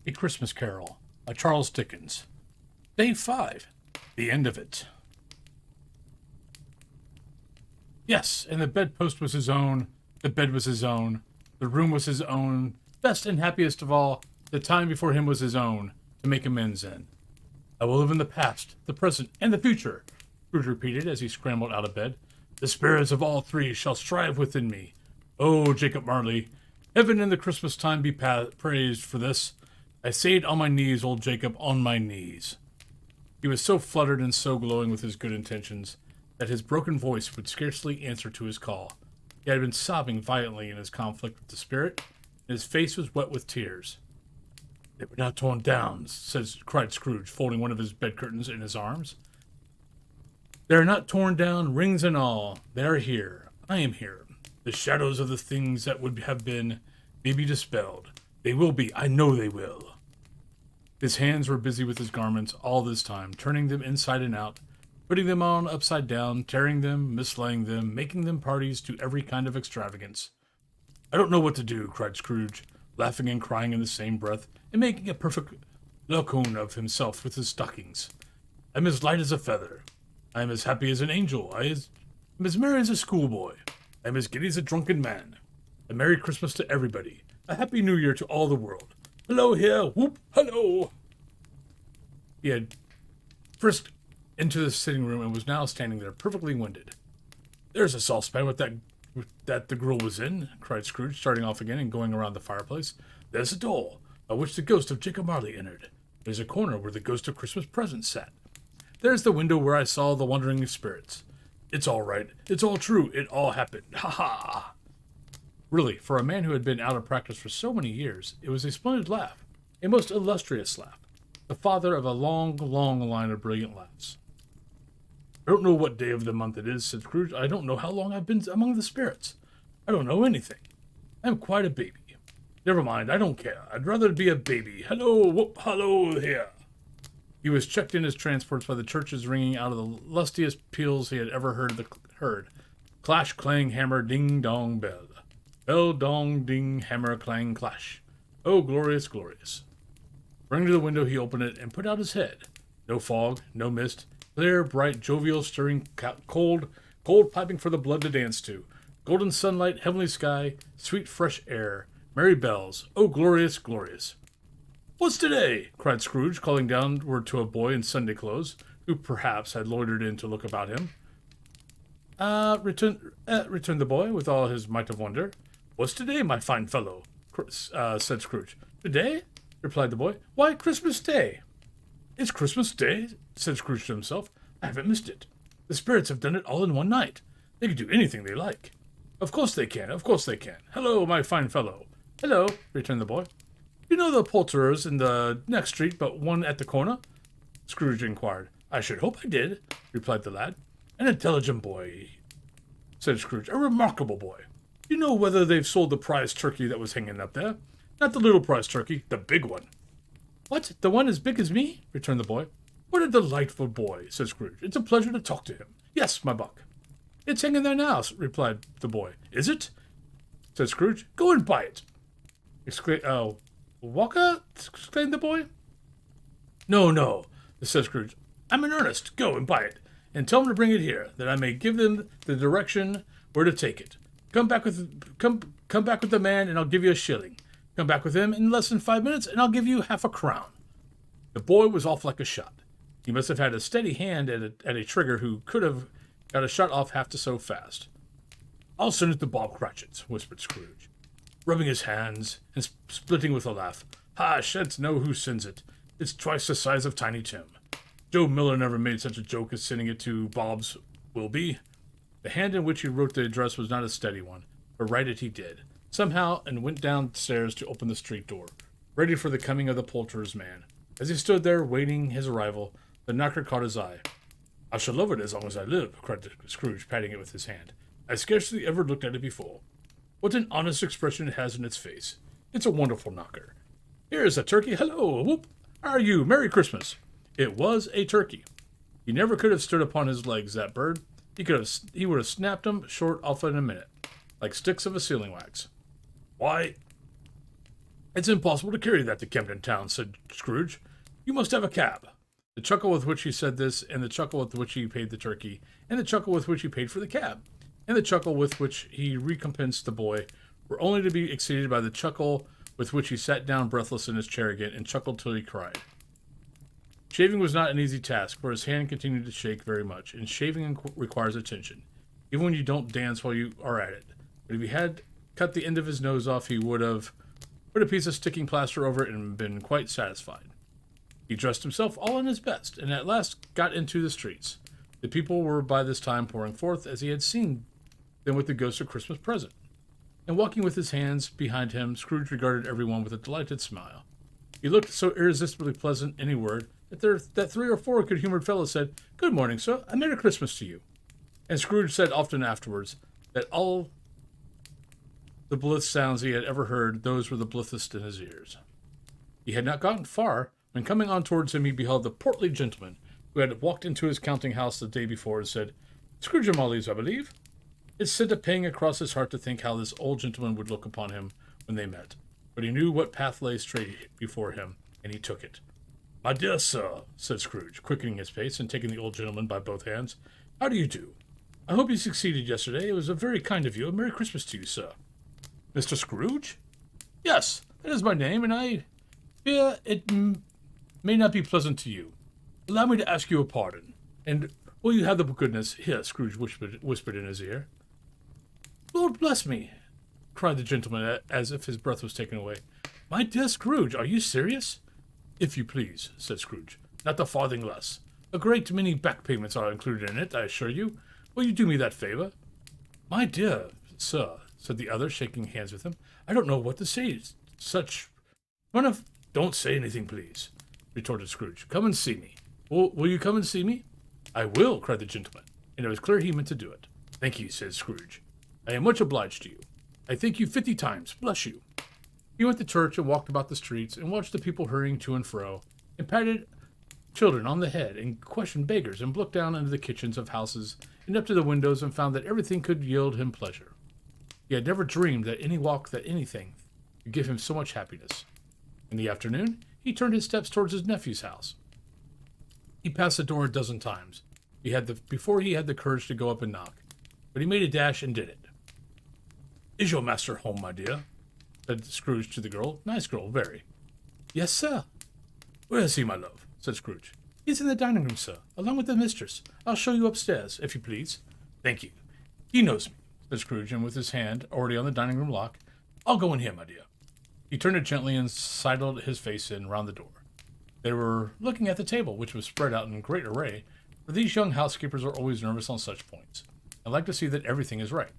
A Christmas Carol by Charles Dickens. Day 5. The end of it. Yes, and the bedpost was his own, the bed was his own, the room was his own, best and happiest of all, the time before him was his own, to make amends in. I will live in the past, the present, and the future, Scrooge repeated as he scrambled out of bed. The spirits of all three shall strive within me. Oh, Jacob Marley, heaven in the Christmas time be praised for this. I say it on my knees, old Jacob, on my knees. He was so fluttered and so glowing with his good intentions that his broken voice would scarcely answer to his call. He had been sobbing violently in his conflict with the spirit, and his face was wet with tears. They were not torn down, cried Scrooge, folding one of his bed curtains in his arms. They are not torn down, rings and all. They are here. I am here. The shadows of the things that would have been may be dispelled. They will be. I know they will. His hands were busy with his garments all this time, turning them inside and out, putting them on upside down, tearing them, mislaying them, making them parties to every kind of extravagance. I don't know what to do, cried Scrooge, laughing and crying in the same breath, and making a perfect laocoon of himself with his stockings. I'm as light as a feather. I am as happy as an angel. I am as merry as a schoolboy. I am as giddy as a drunken man. A Merry Christmas to everybody. A Happy New Year to all the world. Hello here, whoop, hello. He had frisked into the sitting room and was now standing there, perfectly winded. There's a saucepan with that the gruel was in, cried Scrooge, starting off again and going around the fireplace. There's a door, by which the ghost of Jacob Marley entered. There's a corner where the ghost of Christmas present sat. There's the window where I saw the wandering spirits. It's all right. It's all true. It all happened. Ha ha! Really, for a man who had been out of practice for so many years, it was a splendid laugh, a most illustrious laugh, the father of a long, long line of brilliant laughs. I don't know what day of the month it is, said Scrooge. I don't know how long I've been among the spirits. I don't know anything. I'm quite a baby. Never mind, I don't care. I'd rather be a baby. Hello, whoop, hello here. He was checked in his transports by the churches ringing out of the lustiest peals he had ever heard. Clash, clang, hammer, ding, dong, bell. Bell, dong, ding, hammer, clang, clash. Oh, glorious, glorious. Running to the window, he opened it and put out his head. No fog, no mist. Clear, bright, jovial, stirring, cold piping for the blood to dance to. Golden sunlight, heavenly sky, sweet fresh air. Merry bells. Oh, glorious, glorious. What's today? Cried Scrooge, calling downward to a boy in Sunday clothes, who perhaps had loitered in to look about him. Returned the boy with all his might of wonder. What's today, my fine fellow? Said Scrooge. Today? Replied the boy. Why, Christmas Day. It's Christmas Day, said Scrooge to himself. I haven't missed it. The spirits have done it all in one night. They can do anything they like. Of course they can, of course they can. Hello, my fine fellow. Hello, returned the boy. You know the poulterers in the next street but one at the corner? Scrooge inquired. I should hope I did, replied the lad. An intelligent boy, said Scrooge. A remarkable boy. You know whether they've sold the prize turkey that was hanging up there? Not the little prize turkey, the big one. What, the one as big as me? Returned the boy. What a delightful boy, said Scrooge. It's a pleasure to talk to him. Yes, my buck. It's hanging there now, replied the boy. Is it? Said Scrooge. Go and buy it. Walker? Exclaimed the boy. No, said Scrooge. I'm in earnest. Go and buy it, and tell them to bring it here, that I may give them the direction where to take it. Come back with the man, and I'll give you a shilling. Come back with him in less than 5 minutes, and I'll give you half a crown. The boy was off like a shot. He must have had a steady hand at a trigger who could have got a shot off half so fast. I'll send it to Bob Cratchit's, whispered Scrooge, rubbing his hands and splitting with a laugh. I shan't know who sends it. It's twice the size of Tiny Tim. Joe Miller never made such a joke as sending it to Bob's Wilby. The hand in which he wrote the address was not a steady one, but write it he did, somehow, and went downstairs to open the street door, ready for the coming of the poulterer's man. As he stood there, waiting his arrival, the knocker caught his eye. I shall love it as long as I live, cried Scrooge, patting it with his hand. I scarcely ever looked at it before. What an honest expression it has in its face. It's a wonderful knocker. Here's a turkey. Hello, whoop. How are you? Merry Christmas. It was a turkey. He never could have stood upon his legs, that bird. He would have snapped them short off in a minute, like sticks of a sealing wax. Why, It's impossible to carry that to Camden Town, said Scrooge. You must have a cab. The chuckle with which he said this, and the chuckle with which he paid the turkey, and the chuckle with which he paid for the cab, and the chuckle with which he recompensed the boy, were only to be exceeded by the chuckle with which he sat down breathless in his chair again and chuckled till he cried. Shaving was not an easy task, for his hand continued to shake very much, and shaving requires attention, even when you don't dance while you are at it. But if he had cut the end of his nose off, he would have put a piece of sticking plaster over it and been quite satisfied. He dressed himself all in his best, and at last got into the streets. The people were by this time pouring forth, as he had seen them with the ghost of Christmas present. And walking with his hands behind him, Scrooge regarded everyone with a delighted smile. He looked so irresistibly pleasant, any word, that 3 or 4 good-humored fellows said, "Good morning, sir, a Merry Christmas to you." And Scrooge said often afterwards that all the blithe sounds he had ever heard, those were the blithest in his ears. He had not gotten far, when coming on towards him he beheld the portly gentleman who had walked into his counting-house the day before and said, "Scrooge and Molly's, I believe." It sent a pang across his heart to think how this old gentleman would look upon him when they met. But he knew what path lay straight before him, and he took it. "My dear sir," said Scrooge, quickening his pace and taking the old gentleman by both hands, "how do you do? I hope you succeeded yesterday. It was very kind of you. A Merry Christmas to you, sir." "Mr. Scrooge?" "Yes, that is my name, and I fear it may not be pleasant to you. Allow me to ask you a pardon. And will you have the goodness—" Here, Scrooge whispered in his ear. "Lord bless me!" cried the gentleman, as if his breath was taken away. "My dear Scrooge, are you serious?" "If you please," said Scrooge. "Not a farthing less. A great many back payments are included in it, I assure you. Will you do me that favor?" "My dear sir," said the other, shaking hands with him, "I don't know what to say. Such run of—" "Don't say anything, please," retorted Scrooge. "Come and see me. Will you come and see me?" "I will," cried the gentleman, and it was clear he meant to do it. "Thank you," said Scrooge. "I am much obliged to you. I thank you 50 times. Bless you." He went to church and walked about the streets and watched the people hurrying to and fro, and patted children on the head and questioned beggars and looked down into the kitchens of houses and up to the windows and found that everything could yield him pleasure. He had never dreamed that anything could give him so much happiness. In the afternoon, he turned his steps towards his nephew's house. He passed the door a dozen times before he had the courage to go up and knock, but he made a dash and did it. "Is your master home, my dear?" said Scrooge to the girl. "Nice girl, very." "Yes, sir." "Where is he, my love?" said Scrooge. "He's in the dining room, sir, along with the mistress. I'll show you upstairs, if you please." "Thank you. He knows me," said Scrooge, and with his hand already on the dining room lock, "I'll go in here, my dear." He turned it gently and sidled his face in round the door. They were looking at the table, which was spread out in great array, for these young housekeepers are always nervous on such points, and like to see that everything is right.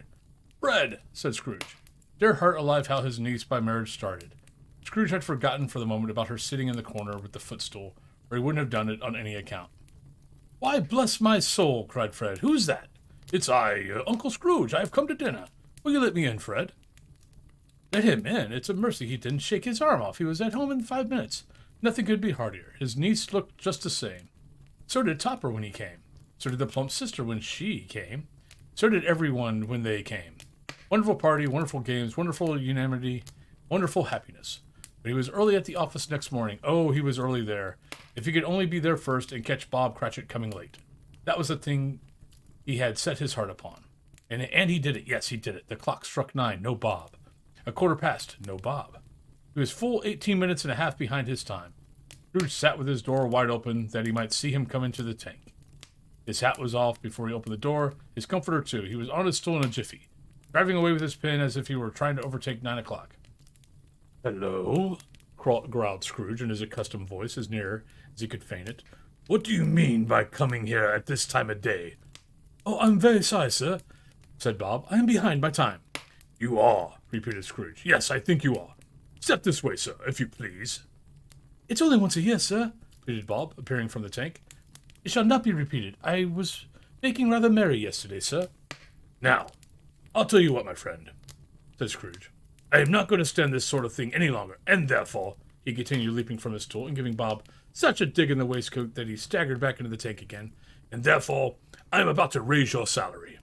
"Bread," said Scrooge. Dear heart alive, how his niece by marriage started. Scrooge had forgotten for the moment about her sitting in the corner with the footstool, or he wouldn't have done it on any account. "Why, bless my soul!" cried Fred. "Who's that?" "It's I, Uncle Scrooge. I have come to dinner. Will you let me in, Fred?" "Let him in? It's a mercy he didn't shake his arm off. He was at home in 5 minutes. Nothing could be heartier. His niece looked just the same. So did Topper when he came. So did the plump sister when she came. So did everyone when they came. Wonderful party, wonderful games, wonderful unanimity, wonderful happiness. But he was early at the office next morning. Oh, he was early there. If he could only be there first and catch Bob Cratchit coming late. That was the thing he had set his heart upon. And he did it. Yes, he did it. The clock struck 9. No Bob. 1:15. No Bob. He was full 18 minutes and a half behind his time. Scrooge sat with his door wide open that he might see him come into the tank. His hat was off before he opened the door, his comforter too. He was on his stool in a jiffy, driving away with his pen as if he were trying to overtake 9 o'clock. "Hello?" growled Scrooge in his accustomed voice, as near as he could feign it. "What do you mean by coming here at this time of day?" "Oh, I'm very sorry, sir," said Bob. "I am behind my time." "You are," repeated Scrooge. "Yes, I think you are. Step this way, sir, if you please." "It's only once a year, sir," pleaded Bob, appearing from the tank. "It shall not be repeated. I was making rather merry yesterday, sir." "Now, I'll tell you what, my friend," said Scrooge. "I am not going to stand this sort of thing any longer, and therefore," he continued, leaping from his stool and giving Bob such a dig in the waistcoat that he staggered back into the tank again, "and therefore I am about to raise your salary."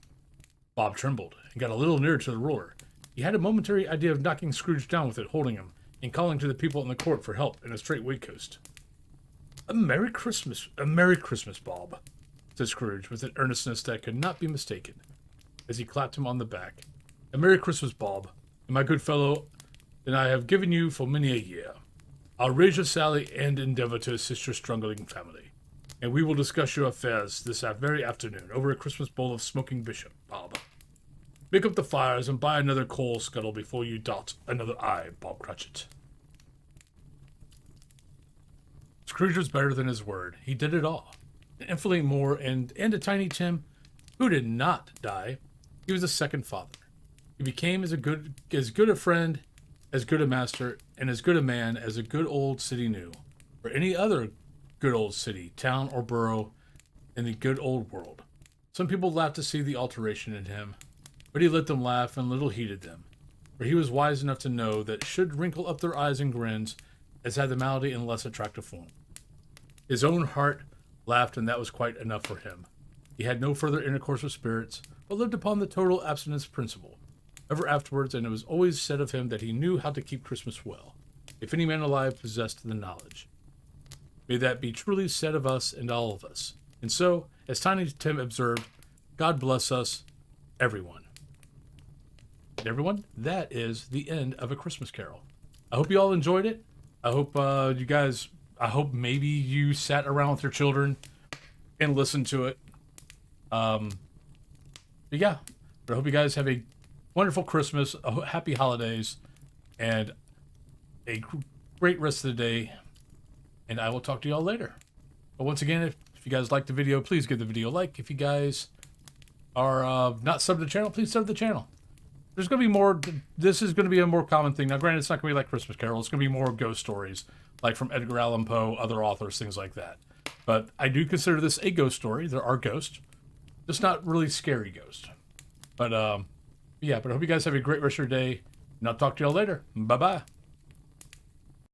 Bob trembled and got a little nearer to the roller. He had a momentary idea of knocking Scrooge down with it, holding him. and calling to the people in the court for help in a straight waistcoat. A Merry Christmas, Bob, said Scrooge with an earnestness that could not be mistaken, as he clapped him on the back. A Merry Christmas, Bob, and my good fellow, than I have given you for many a year. I'll raise your salary and endeavor to assist your struggling family, and we will discuss your affairs this very afternoon over a Christmas bowl of smoking bishop, Bob. Make up the fires and buy another coal scuttle before you dot another I, Bob Cratchit. Scrooge was better than his word. He did it all. Infinitely more, and a Tiny Tim, who did not die. He was a second father. He became as good a friend, as good a master, and as good a man as a good old city knew, or any other good old city, town, or borough in the good old world. Some people laughed to see the alteration in him, but he let them laugh and little heeded them, for he was wise enough to know that should wrinkle up their eyes and grins, as had the malady in less attractive form. His own heart laughed, and that was quite enough for him. He had no further intercourse with spirits, but lived upon the total abstinence principle. Ever afterwards, and it was always said of him that he knew how to keep Christmas well, if any man alive possessed the knowledge. May that be truly said of us and all of us. And so, as Tiny Tim observed, God bless us, everyone. And everyone, that is the end of A Christmas Carol. I hope you all enjoyed it. I hope I hope maybe you sat around with your children and listened to it. But yeah, I hope you guys have a wonderful Christmas, happy holidays, and a great rest of the day. And I will talk to y'all later. But once again, if you guys liked the video, please give the video a like. If you guys are not subbed to the channel, please sub to the channel. There's going to be more. This is going to be a more common thing. Now, granted, it's not going to be like Christmas Carol. It's going to be more ghost stories, like from Edgar Allan Poe, other authors, things like that. But I do consider this a ghost story. There are ghosts. Just not really scary ghosts. But, yeah, but I hope you guys have a great rest of your day. And I'll talk to y'all later. Bye-bye.